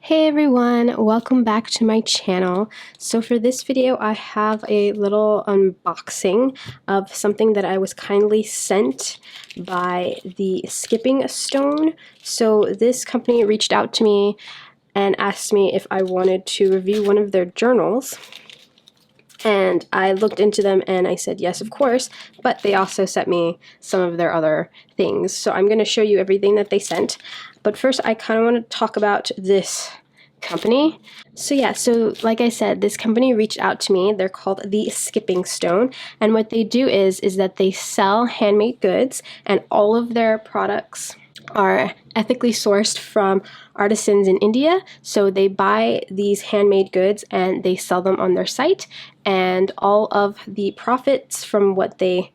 Hey everyone, welcome back to my channel. So for this video I have a little unboxing of something that I was kindly sent by the Skipping Stone. So this company reached out to me and asked me if I wanted to review one of their journals. And I looked into them and I said yes, of course, but they also sent me some of their other things. So I'm going to show you everything that they sent. But first I kind of want to talk about this company. So like I said, this company reached out to me. They're called the Skipping Stone. And what they do is that they sell handmade goods, and all of their products are ethically sourced from artisans in India. So they buy these handmade goods and they sell them on their site, and all of the profits from what they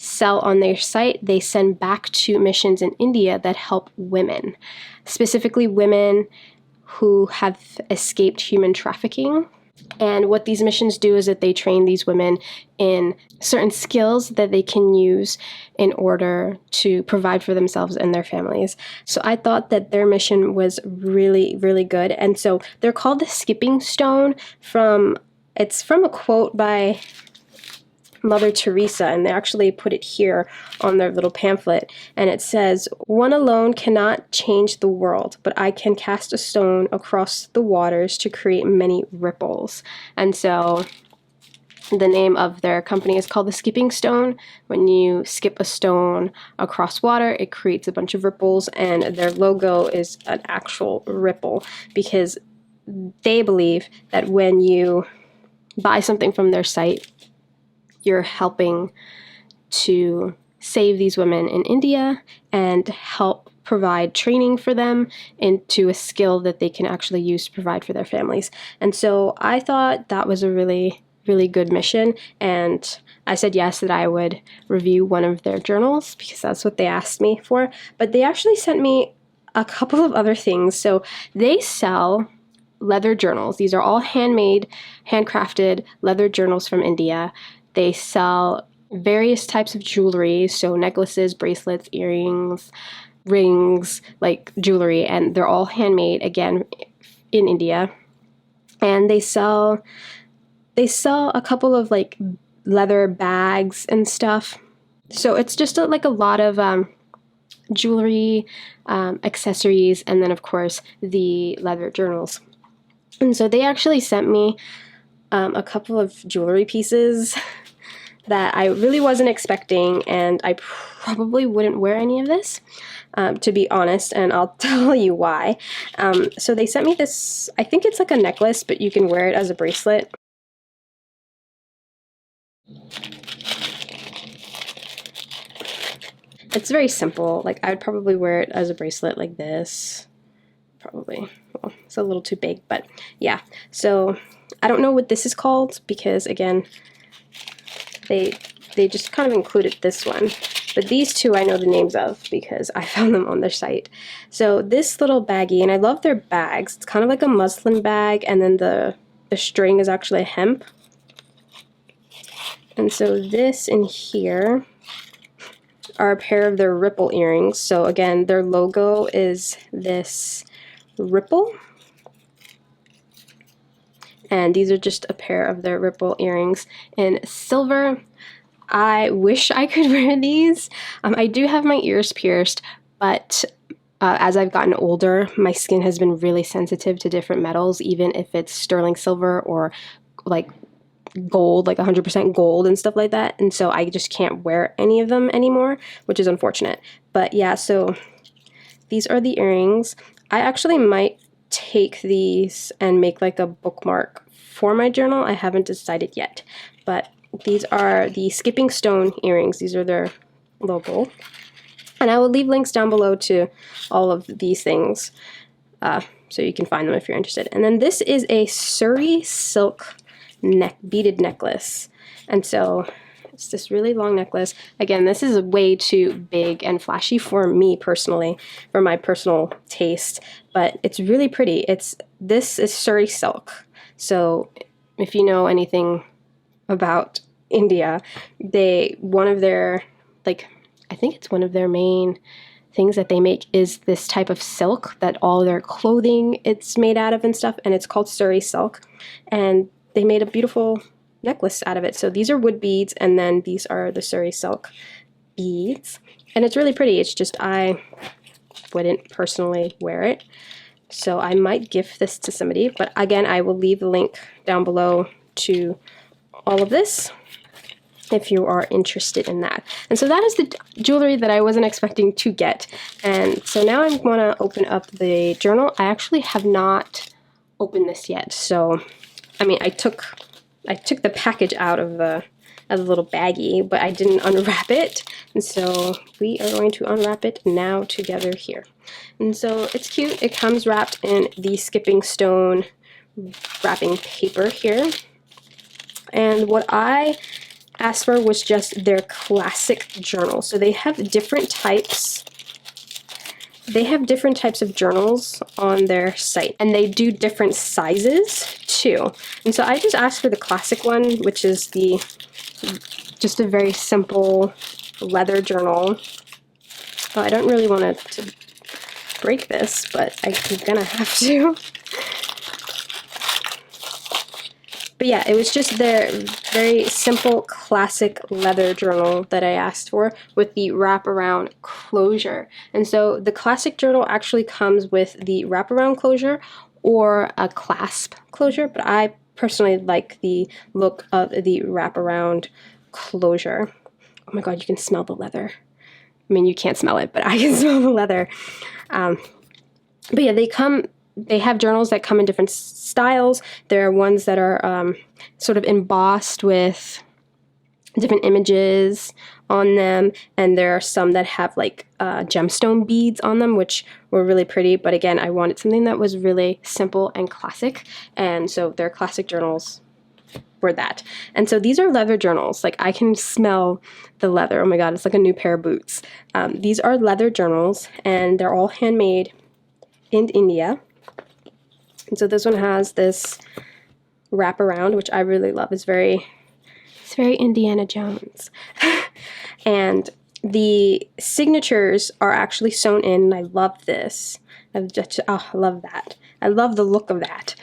sell on their site they send back to missions in India that help women, specifically women who have escaped human trafficking. And what these missions do is that they train these women in certain skills that they can use in order to provide for themselves and their families. So I thought that their mission was really, really good. And so they're called the Skipping Stone it's from a quote by Mother Teresa, and they actually put it here on their little pamphlet, and it says, "One alone cannot change the world, but I can cast a stone across the waters to create many ripples." And so the name of their company is called the Skipping Stone. When you skip a stone across water, it creates a bunch of ripples, and their logo is an actual ripple because they believe that when you buy something from their site, you're helping to save these women in India and help provide training for them into a skill that they can actually use to provide for their families. And so I thought that was a really, really good mission, and I said yes, that I would review one of their journals because that's what they asked me for. But they actually sent me a couple of other things. So they sell leather journals. These are all handmade, handcrafted leather journals from India. They sell various types of jewelry, so necklaces, bracelets, earrings, rings, like jewelry, and they're all handmade, again, in India. And they sell a couple of like leather bags and stuff. So it's just like a lot of jewelry, accessories, and then of course the leather journals. And so they actually sent me a couple of jewelry pieces that I really wasn't expecting, and I probably wouldn't wear any of this, to be honest, and I'll tell you why. So they sent me this, I think it's like a necklace, but you can wear it as a bracelet. It's very simple. Like, I would probably wear it as a bracelet like this. Probably. Well, it's a little too big, but yeah. So I don't know what this is called because, again, they just kind of included this one. But these two I know the names of because I found them on their site. So this little baggie, and I love their bags. It's kind of like a muslin bag, and then the string is actually hemp. And so this in here are a pair of their ripple earrings. So again, their logo is this ripple. And these are just a pair of their ripple earrings in silver. I wish I could wear these. I do have my ears pierced, but as I've gotten older, my skin has been really sensitive to different metals, even if it's sterling silver or like gold, like 100% gold and stuff like that. And so I just can't wear any of them anymore, which is unfortunate. But yeah, so these are the earrings. I actually might take these and make like a bookmark for my journal. I haven't decided yet, but these are the Skipping Stone earrings. These are their logo, and I will leave links down below to all of these things, so you can find them if you're interested. And then this is a Surrey silk beaded necklace, and so it's this really long necklace. Again, this is way too big and flashy for me personally, for my personal taste, but it's really pretty. This is Surrey silk. So if you know anything about India, one of their, like, I think it's one of their main things that they make is this type of silk that all their clothing it's made out of and stuff, and it's called Surrey silk, and they made a beautiful necklace out of it. So these are wood beads, and then these are the Surrey silk beads, and it's really pretty. It's just I wouldn't personally wear it, so I might gift this to somebody, but again, I will leave the link down below to all of this if you are interested in that. And so that is the jewelry that I wasn't expecting to get. And so now I want to open up the journal. I actually have not opened this yet. So, I mean, I took the package out of the little baggie, but I didn't unwrap it. And so we are going to unwrap it now together here. And so it's cute. It comes wrapped in the skipping stone wrapping paper here. And what I asked for was just their classic journal. So they have different types. They have different types of journals on their site, and they do different sizes too. And so I just asked for the classic one, which is just a very simple leather journal. Well, I don't really want to break this, but I'm gonna have to. But yeah, it was just their very simple classic leather journal that I asked for with the wraparound closure. And so the classic journal actually comes with the wraparound closure or a clasp closure, but I personally like the look of the wraparound closure. Oh my god, you can smell the leather. I mean, you can't smell it, but I can smell the leather. But yeah, they have journals that come in different styles. There are ones that are sort of embossed with different images on them, and there are some that have like gemstone beads on them, which were really pretty. But again, I wanted something that was really simple and classic, and so their classic journals were that. And so these are leather journals. Like, I can smell the leather. Oh my god, it's like a new pair of boots. These are leather journals, and they're all handmade in India. And so this one has this wraparound, which I really love. It's very Indiana Jones. And the signatures are actually sewn in, and I love this. I love that. I love the look of that.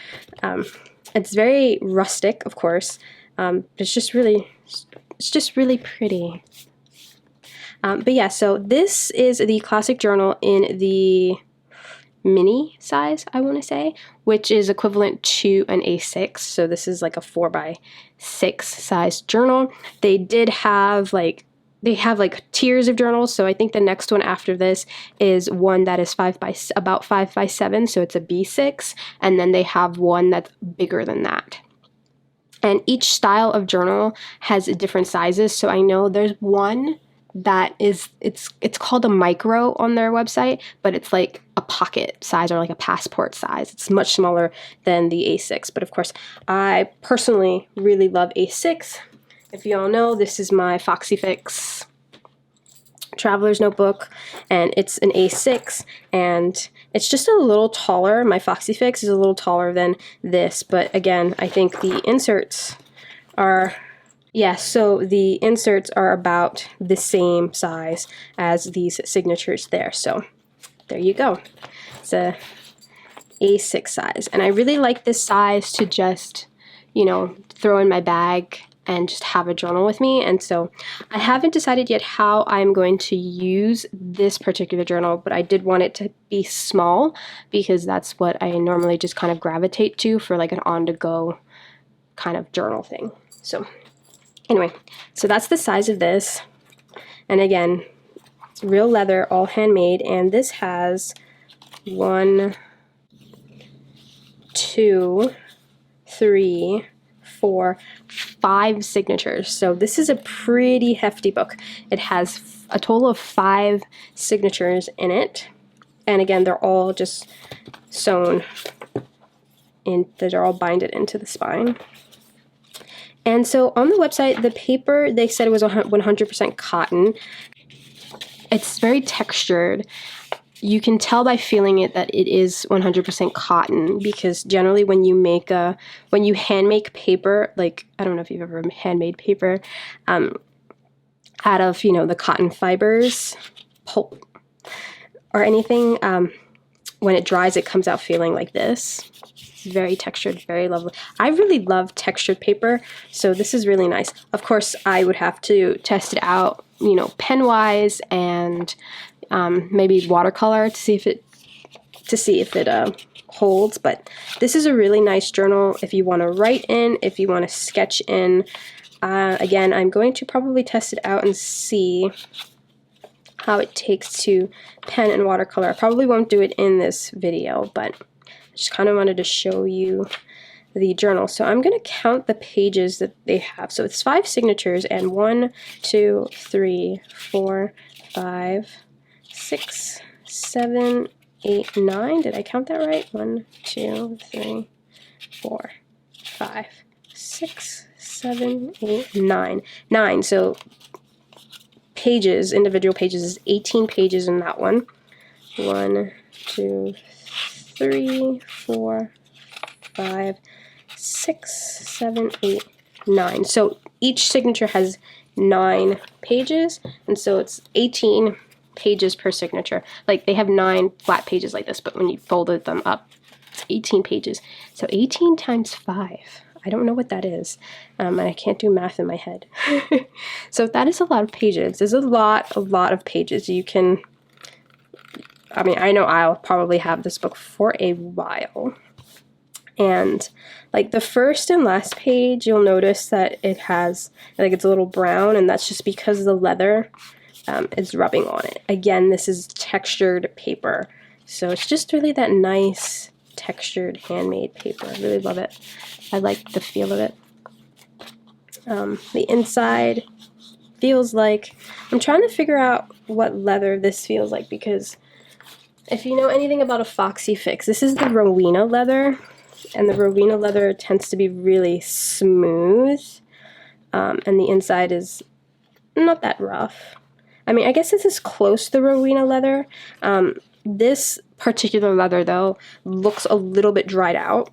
It's very rustic, of course. It's just really pretty. But yeah, so this is the classic journal in the mini size, I want to say, which is equivalent to an A6. So this is like a 4x6 size journal. They have like tiers of journals. So I think the next one after this is one that is about 5x7. So it's a B6. And then they have one that's bigger than that. And each style of journal has different sizes. So I know there's one that is, it's called a micro on their website, but it's like a pocket size or like a passport size. It's much smaller than the A6, but of course I personally really love A6. If you all know, this is my Foxy Fix traveler's notebook, and it's an A6, and it's just a little taller. My Foxy Fix is a little taller than this, but again, I think the inserts are, yeah, so the inserts are about the same size as these signatures there. So there you go. It's a A6 size. And I really like this size to just, throw in my bag and just have a journal with me. And so I haven't decided yet how I'm going to use this particular journal, but I did want it to be small because that's what I normally just kind of gravitate to for like an on-the-go kind of journal thing. So anyway, so that's the size of this. And again, it's real leather, all handmade. And this has 1, 2, 3, 4, 5 signatures. So this is a pretty hefty book. It has a total of 5 signatures in it. And again, they're all just sewn in, they're all binded into the spine. And so on the website, the paper, they said it was 100% cotton. It's very textured. You can tell by feeling it that it is 100% cotton, because generally when you hand make paper, like, I don't know if you've ever handmade paper, out of, the cotton fibers, pulp, or anything, when it dries, it comes out feeling like this. Very textured, very lovely. I really love textured paper, so this is really nice. Of course, I would have to test it out, you know, pen-wise and maybe watercolor to see if it holds. But this is a really nice journal if you want to write in, if you want to sketch in. Again, I'm going to probably test it out and see how it takes to pen and watercolor. I probably won't do it in this video, but I just kind of wanted to show you the journal. So I'm going to count the pages that they have. So it's 5 signatures, and 1, 2, 3, 4, 5, 6, 7, 8, 9. Did I count that right? 1, 2, 3, 4, 5, 6, 7, 8, 9. 9. So pages, individual pages, is 18 pages in that one. 1, 2, 3, 4, 5, 6, 7, 8, 9. So each signature has 9 pages, and so it's 18 pages per signature. Like, they have 9 flat pages like this, but when you folded them up, it's 18 pages. So 18 times 5. I don't know what that is, and I can't do math in my head. So that is a lot of pages. There's a lot of pages. You can, I mean, I know I'll probably have this book for a while. And like the first and last page, you'll notice that it has, like, it's a little brown, and that's just because the leather is rubbing on it. Again, this is textured paper, so it's just really that nice textured handmade paper. I really love it. I like the feel of it. The inside feels like, I'm trying to figure out what leather this feels like, because if you know anything about a Foxy Fix, this is the Rowena leather, and the Rowena leather tends to be really smooth, and the inside is not that rough. I mean, I guess this is close to the Rowena leather. This particular leather, though, looks a little bit dried out.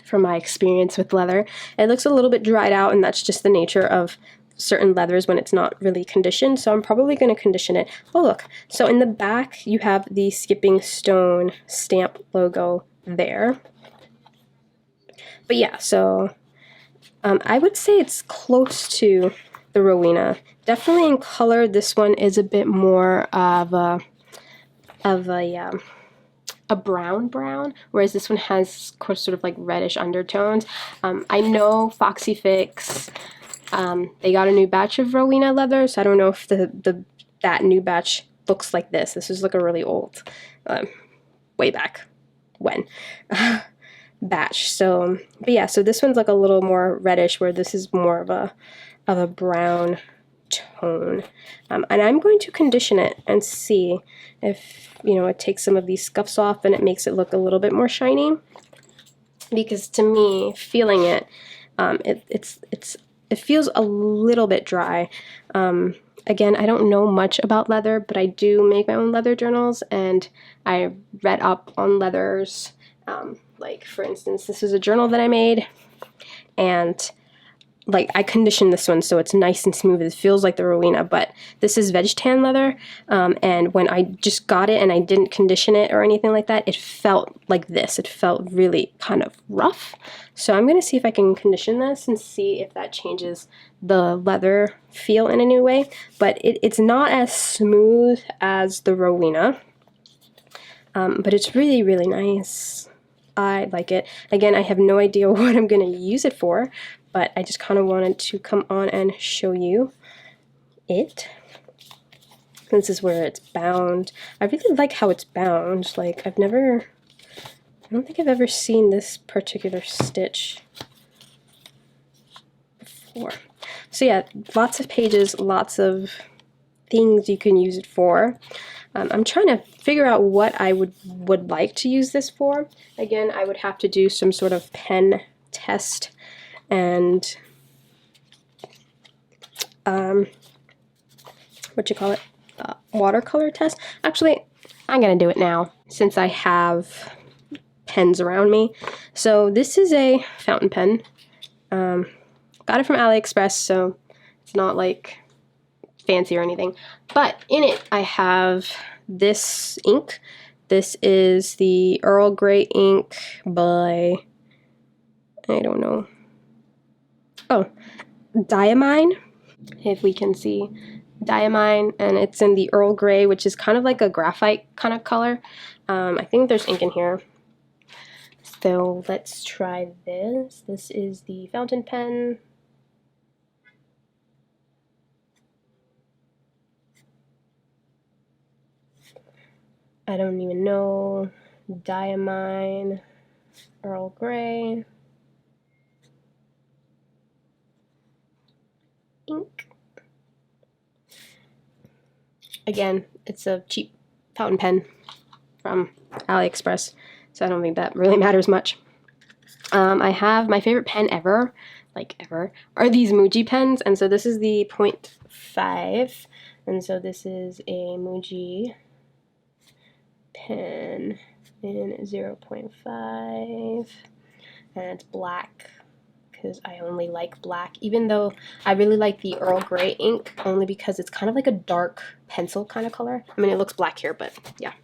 From my experience with leather, it looks a little bit dried out, and that's just the nature of certain leathers when it's not really conditioned. So I'm probably going to condition it. Oh, look. So in the back, you have the Skipping Stone stamp logo there. But yeah, so I would say it's close to the Rowena. Definitely in color, this one is a bit more of a brown, whereas this one has sort of like reddish undertones. I know Foxy Fix, they got a new batch of Rowena leather, so I don't know if that new batch looks like this. This is like a really old, way back when, batch. So, but yeah, so this one's like a little more reddish, where this is more of a brown tone. And I'm going to condition it and see if, you know, it takes some of these scuffs off and it makes it look a little bit more shiny. Because to me, feeling it, it feels a little bit dry. Again, I don't know much about leather, but I do make my own leather journals, and I read up on leathers. Like, for instance, this is a journal that I made, and like, I conditioned this one so it's nice and smooth. It feels like the Rowena, but this is veg tan leather, and when I just got it and I didn't condition it or anything like that, it felt like this. It felt really kind of rough. So I'm going to see if I can condition this and see if that changes the leather feel in a new way. But it's not as smooth as the Rowena, but it's really, really nice. I like it. Again, I have no idea what I'm going to use it for, but I just kind of wanted to come on and show you it. This is where it's bound. I really like how it's bound. Like, I don't think I've ever seen this particular stitch before. So yeah, lots of pages, lots of things you can use it for. I'm trying to figure out what I would like to use this for. Again, I would have to do some sort of pen test and watercolor test. Actually, I'm gonna do it now since I have pens around me. So this is a fountain pen. Got it from AliExpress, so it's not like fancy or anything. But in it, I have this ink. This is the Earl Grey ink by, I don't know. Oh, Diamine, if we can see. Diamine, and it's in the Earl Grey, which is kind of like a graphite kind of color. I think there's ink in here. So let's try this. This is the fountain pen. I don't even know. Diamine, Earl Grey, ink. Again, it's a cheap fountain pen from AliExpress, so I don't think that really matters much. I have my favorite pen ever, like ever, are these Muji pens, and so this is the 0.5, and so this is a Muji pen in 0.5, and it's black because I only like black, even though I really like the Earl Grey ink only because it's kind of like a dark pencil kind of color. I mean, it looks black here, but yeah.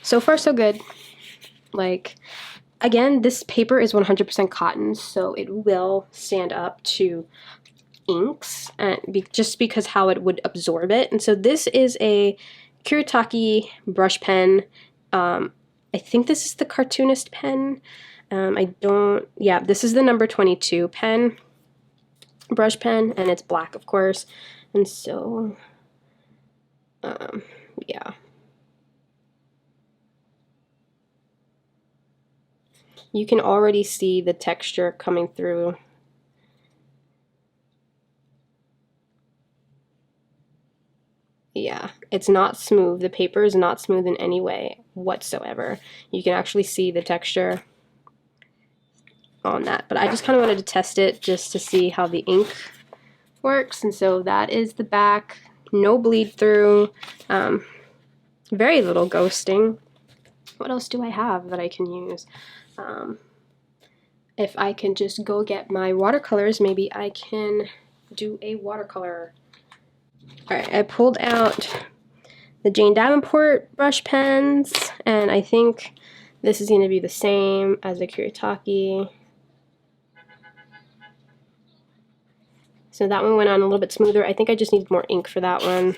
So far so good. Like, again, this paper is 100% cotton, so it will stand up to inks, and just because how it would absorb it. And so this is a Kuretake brush pen. I think this is the cartoonist pen. Yeah, this is the number 22 pen, brush pen, and it's black, of course. And so, yeah. You can already see the texture coming through. Yeah, it's not smooth. The paper is not smooth in any way whatsoever. You can actually see the texture on that, but I just kind of wanted to test it just to see how the ink works. And so that is the back. No bleed through, very little ghosting. What else do I have that I can use? If I can just go get my watercolors, maybe I can do a watercolor. Alright, I pulled out the Jane Davenport brush pens, and I think this is going to be the same as the Kuretake. So that one went on a little bit smoother. I think I just need more ink for that one.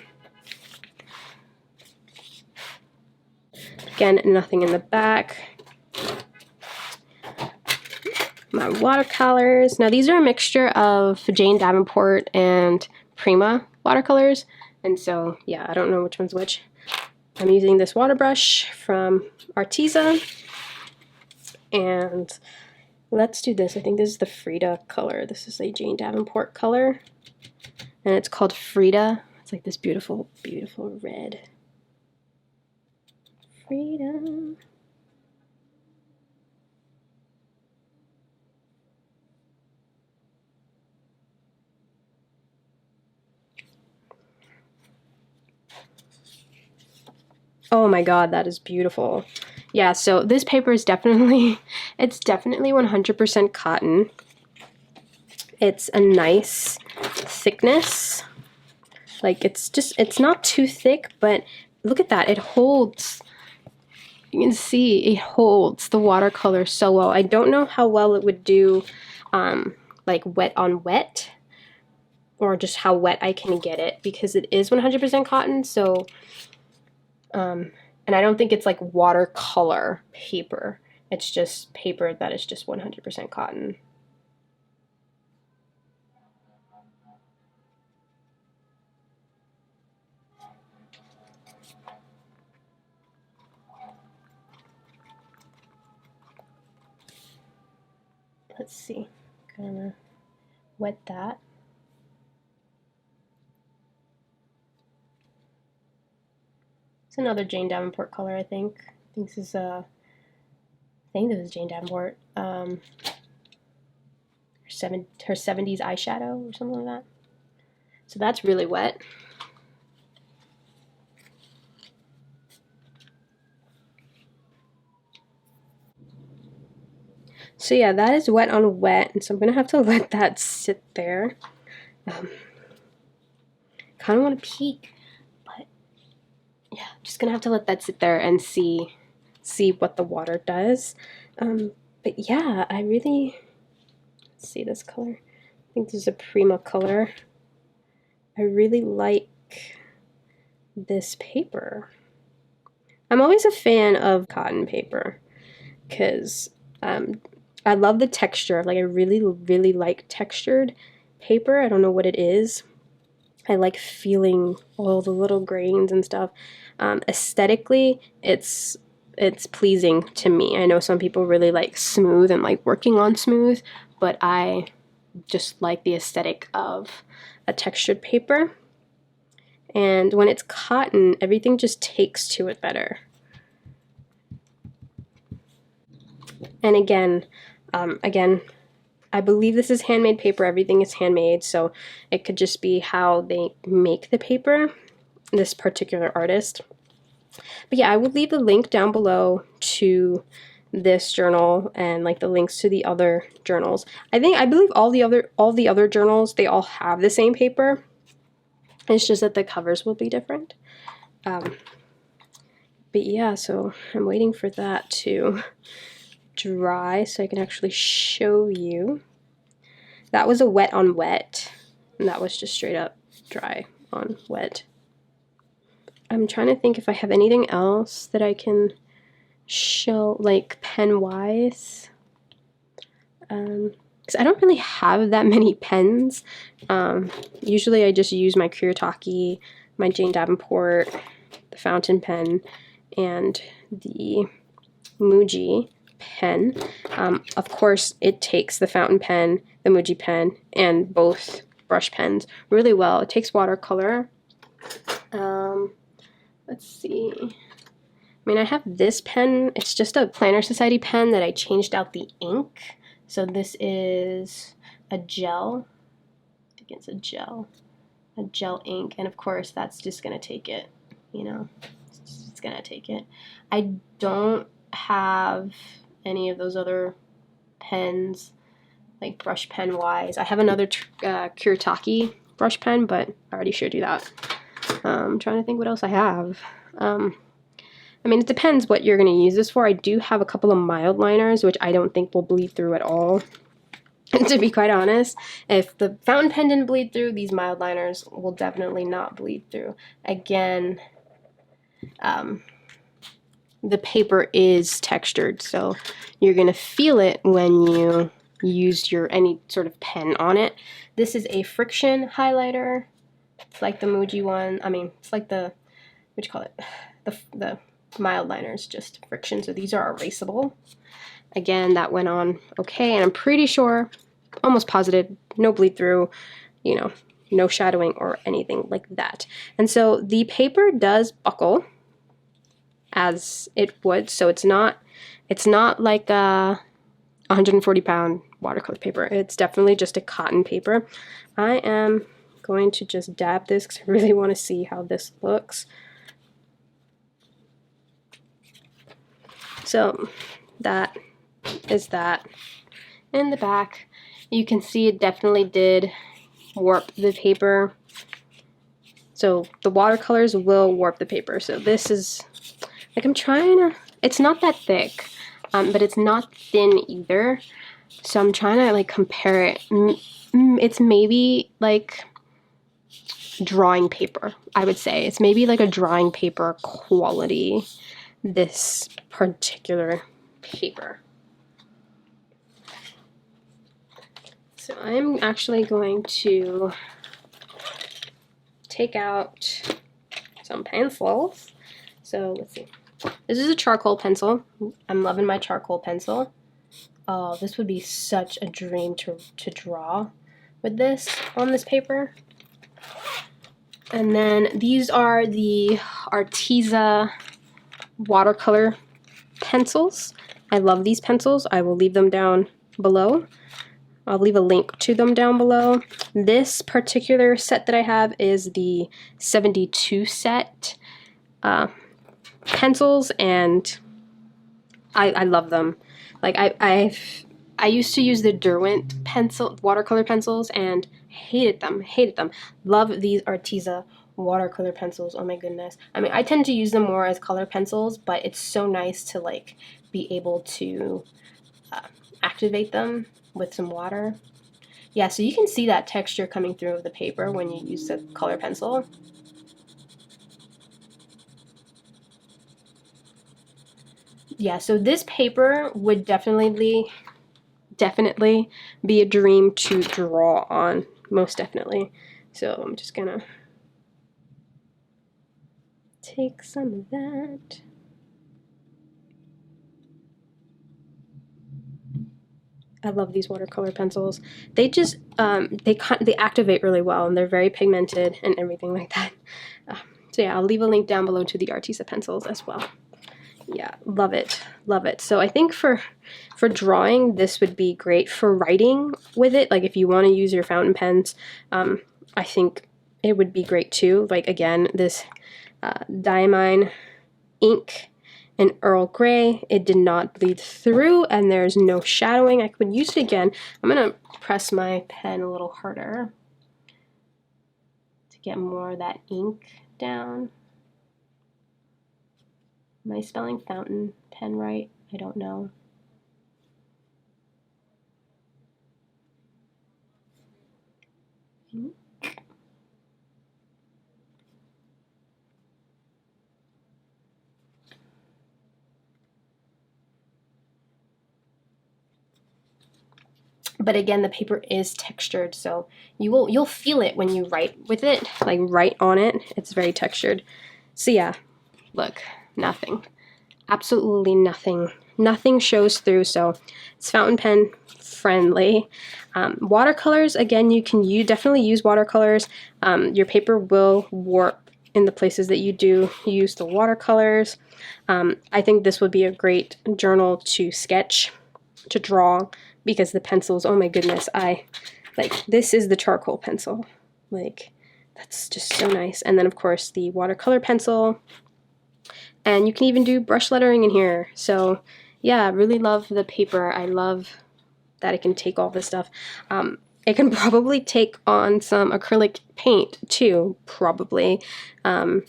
Again, nothing in the back. My watercolors. Now these are a mixture of Jane Davenport and Prima watercolors. And so, yeah, I don't know which one's which. I'm using this water brush from Artisa. And let's do this. I think this is the Frida color. This is a Jane Davenport color. And it's called Frida. It's like this beautiful, beautiful red. Frida. Oh my god, that is beautiful. Yeah, so this paper is definitely, it's definitely 100% cotton. It's a nice thickness. Like, it's not too thick, but look at that. It holds, you can see it holds the watercolor so well. I don't know how well it would do like wet on wet, or just how wet I can get it, because it is 100% cotton, so and I don't think it's like watercolor paper. It's just paper that is just 100% cotton. Let's see, gonna wet that. It's another Jane Davenport color, I think. I think this is Jane Davenport. Her 70s eyeshadow or something like that. So that's really wet. So yeah, that is wet on wet, and so I'm gonna have to let that sit there. kind of want to peek, but yeah, just gonna have to let that sit there and see what the water does. But yeah, I really, let's see this color. I think this is a Prima color. I really like this paper. I'm always a fan of cotton paper because I love the texture. Like, I really, really like textured paper. I don't know what it is. I like feeling all the little grains and stuff. Aesthetically, it's pleasing to me. I know some people really like smooth and like working on smooth, but I just like the aesthetic of a textured paper. And when it's cotton, everything just takes to it better. And again, I believe this is handmade paper. Everything is handmade, so it could just be how they make the paper, this particular artist. But yeah, I will leave the link down below to this journal and like the links to the other journals. I believe all the other journals, they all have the same paper. It's just that the covers will be different. But yeah, so I'm waiting for that to dry so I can actually show you. That was a wet on wet, and that was just straight up dry on wet. I'm trying to think if I have anything else that I can show, like pen wise, because I don't really have that many pens. Usually I just use my Kuretake, my Jane Davenport, the fountain pen, and the Muji pen. Of course, it takes the fountain pen, the Muji pen, and both brush pens really well. It takes watercolor. Let's see. I mean, I have this pen. It's just a Planner Society pen that I changed out the ink. So this is a gel. I think it's a gel ink. And of course, that's just going to take it, you know. It's going to take it. I don't have any of those other pens, like brush pen wise. I have another Kuretake brush pen, but I already showed you that. I'm trying to think what else I have. I mean, it depends what you're going to use this for. I do have a couple of mild liners, which I don't think will bleed through at all. To be quite honest, if the fountain pen didn't bleed through, these mild liners will definitely not bleed through. Again, the paper is textured, so you're going to feel it when you use any sort of pen on it. This is a friction highlighter. It's like the Muji one. I mean, it's like the, what you call it? The mild liners, just friction. So these are erasable. Again, that went on okay, and I'm pretty sure, almost positive, no bleed through, you know, no shadowing or anything like that. And so the paper does buckle as it would, so it's not like a 140-pound watercolor paper. It's definitely just a cotton paper. I am going to just dab this because I really want to see how this looks. So that is that. In the back, you can see it definitely did warp the paper. So the watercolors will warp the paper. So this is, like, I'm trying to, it's not that thick, but it's not thin either. So I'm trying to like compare it. It's maybe like drawing paper, I would say. It's maybe like a drawing paper quality, this particular paper. So I'm actually going to take out some pencils. So let's see. This is a charcoal pencil. I'm loving my charcoal pencil. Oh, this would be such a dream to draw with this on this paper. And then these are the Arteza watercolor pencils. I love these pencils. I will leave them down below. I'll leave a link to them down below. This particular set that I have is the 72 set pencils, and I love them. Like I used to use the Derwent watercolor pencils, and hated them, hated them. Love these Arteza watercolor pencils. Oh my goodness. I mean, I tend to use them more as color pencils, but it's so nice to like be able to activate them with some water. Yeah, so you can see that texture coming through of the paper when you use the color pencil. Yeah, so this paper would definitely be a dream to draw on, most definitely. So I'm just gonna take some of that. I love these watercolor pencils. They just they activate really well, and they're very pigmented and everything like that. So yeah, I'll leave a link down below to the Arteza pencils as well. Yeah, love it, love it. So I think for drawing, this would be great. For writing with it, like if you want to use your fountain pens, I think it would be great too. Like again, this Diamine ink and Earl Grey, it did not bleed through, and there's no shadowing. I could use it again. I'm gonna press my pen a little harder to get more of that ink down. Am I spelling fountain pen right? I don't know. But again, the paper is textured, so you'll feel it when you write with it, like write on it. It's very textured. So yeah, look, nothing. Absolutely nothing. Nothing shows through, so it's fountain pen friendly. Watercolors, again, you definitely use watercolors. Your paper will warp in the places that you do use the watercolors. I think this would be a great journal to sketch, to draw, because the pencils, oh my goodness, this is the charcoal pencil. Like, that's just so nice. And then, of course, the watercolor pencil. And you can even do brush lettering in here. So, yeah, I really love the paper. I love that it can take all this stuff. It can probably take on some acrylic paint, too, probably. I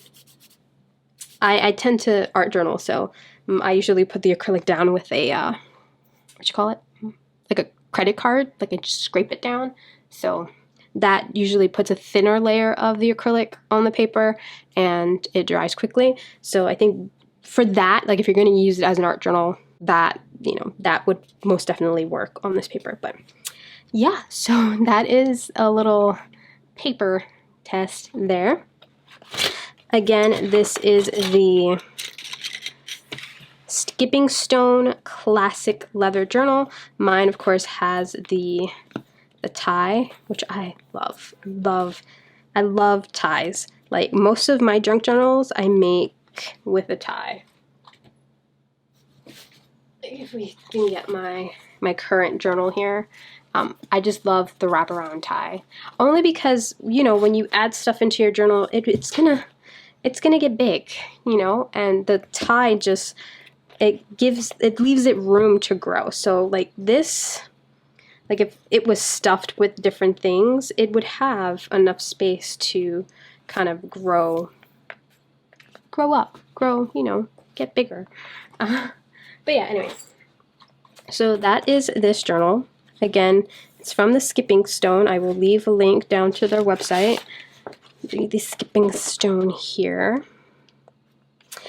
tend to art journal, so I usually put the acrylic down with a, what you call it? Like a credit card, like I just scrape it down. So that usually puts a thinner layer of the acrylic on the paper and it dries quickly. So I think for that, like if you're going to use it as an art journal, that, that would most definitely work on this paper. But yeah, so that is a little paper test there. Again, this is the Skipping Stone Classic Leather Journal. Mine, of course, has the tie, which I love. I love ties. Like most of my junk journals, I make with a tie. If we can get my current journal here, I just love the wraparound tie. Only because when you add stuff into your journal, it's gonna get big, and the tie just it leaves it room to grow. So like this, like if it was stuffed with different things, it would have enough space to kind of grow up, get bigger. But yeah, anyway. So that is this journal. Again, it's from the Skipping Stone. I will leave a link down to their website. The Skipping Stone here.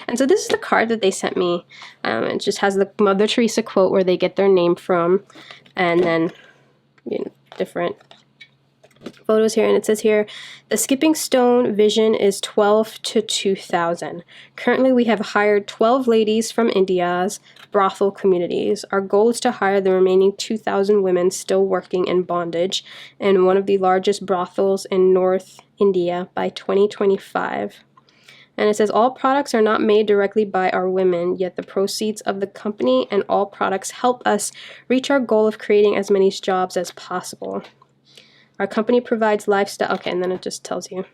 And so this is the card that they sent me. It just has the Mother Teresa quote where they get their name from, and then different photos here. And it says here, the Skipping Stone vision is 12 to 2,000. Currently, we have hired 12 ladies from India's brothel communities. Our goal is to hire the remaining 2,000 women still working in bondage in one of the largest brothels in North India by 2025. And it says, all products are not made directly by our women, yet the proceeds of the company and all products help us reach our goal of creating as many jobs as possible. Our company provides lifestyle, okay, and then it just tells you,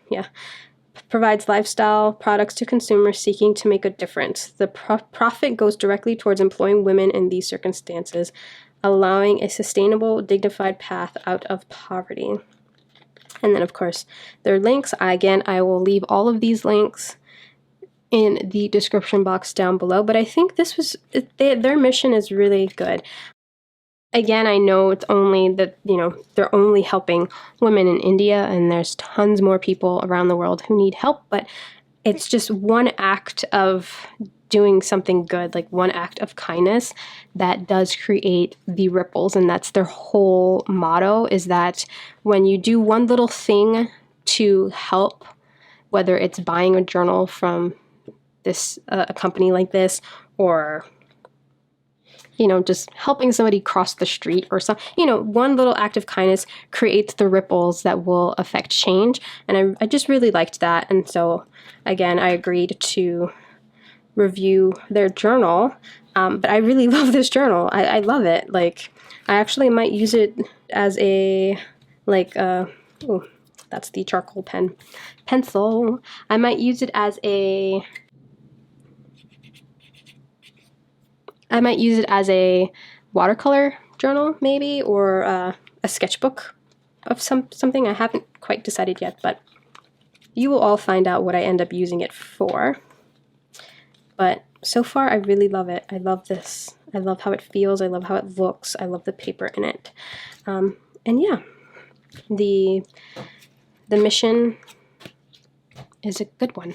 provides lifestyle products to consumers seeking to make a difference. The profit goes directly towards employing women in these circumstances, allowing a sustainable, dignified path out of poverty. And then, of course, their links. Again, I will leave all of these links in the description box down below. But I think this was, their mission is really good. Again, I know it's only that, you know, they're only helping women in India, and there's tons more people around the world who need help, but it's just one act of doing something good, like one act of kindness that does create the ripples. And that's their whole motto, is that when you do one little thing to help, whether it's buying a journal from this a company like this, or you know, just helping somebody cross the street or something, you know, one little act of kindness creates the ripples that will affect change. And I just really liked that. And so, again, I agreed to review their journal. But I really love this journal. I love it. Like, I actually might use it as a, like, oh, that's the charcoal pencil. I might use it as a, watercolor journal, maybe, or a sketchbook of something. I haven't quite decided yet, but you will all find out what I end up using it for. But so far, I really love it. I love this. I love how it feels. I love how it looks. I love the paper in it. And yeah, the mission is a good one.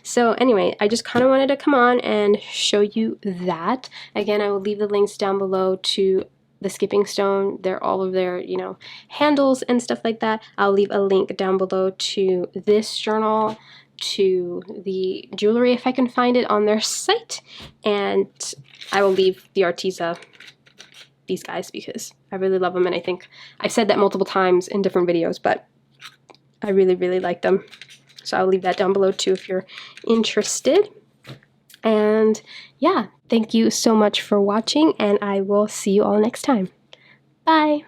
So anyway, I just kind of wanted to come on and show you that. Again, I will leave the links down below to the skipping stone. They're all of their, you know, handles and stuff like that. I'll leave a link down below to this journal, to the jewelry if I can find it on their site, and I will leave the Artisa, these guys, because I really love them, and I think I've said that multiple times in different videos, but I really, really like them. So I'll leave that down below too if you're interested. And yeah, thank you so much for watching, and I will see you all next time. Bye!